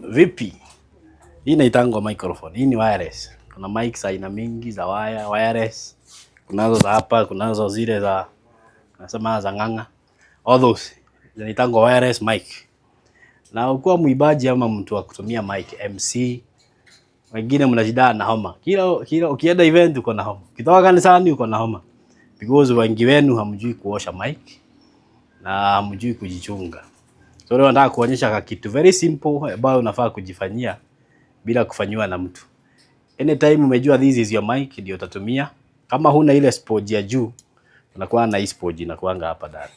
Vipi? Hii inaitangwa microphone. Hii ni wireless. Kuna mics aina mingi za wireless. Kunazo za hapa, kunazo zile za nasema za ng'ang'a. All those zinaitangwa wireless mic. Na ukiwa muibaji ama mtu wa kutumia mic MC, wengine mnashida na homa. Kila ukienda event uko na homa. Ukitoka kanisani uko na homa. Because wengi wenu hamjui kuosha mic na hamjui kujichunga. So leo nataka kuonyesha kitu very simple ambayo unafaa kujifanyia bila kufanyiwa na mtu. Anytime umejua this is your mic ndio utatumia. Kama huna ile sponge ya juu, unakuwa na hii sponge inakuanga hapa ndani.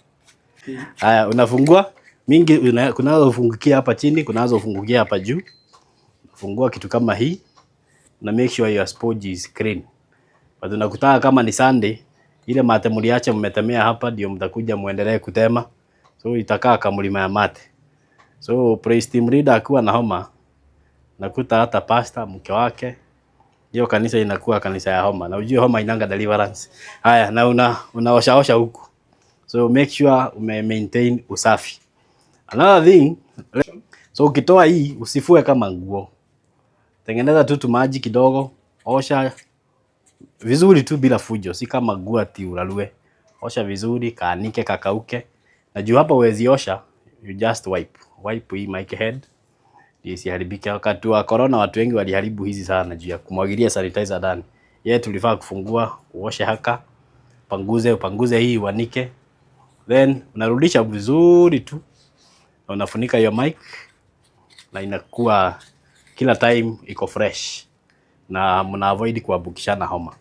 Haya, unafungua mingi, kunazo ufungukia hapa chini, kunazo ufungukia hapa juu. Fungua kitu kama hii na make sure your sponge is clean. But unakutaka kama ni Sunday, ile mate mliacha mmetemea hapa ndio mtakuja muendelee kutema. So itakaa kama mlima ya mate. So praise team leader akiwa na homa, nakuta hata pastor mke wake, hiyo kanisa inakuwa kanisa ya homa. Na ujue homa inanga deliverance. Haya, na unaosha huku. So make sure maintain usafi. Another thing, so ukitoa hii usifue kama nguo. Tengeneza tu maji kidogo, osha vizuri tu bila fujo, si kama nguo ati urarue. Osha vizuri, kaanike kakauke. Na juu hapa huwezi osha, you just wipe hii mic head. Isiharibike. Wakati wa corona watu wengi waliharibu hizi sana juu ya kumwagilia sanitizer ndani. Yeye tulifaa kufungua, uoshe haka, upanguze hii uanike. Then unarudisha vizuri tu. Na unafunika your mic na inakuwa kila time iko fresh. Na mna avoid kuambukishana homa.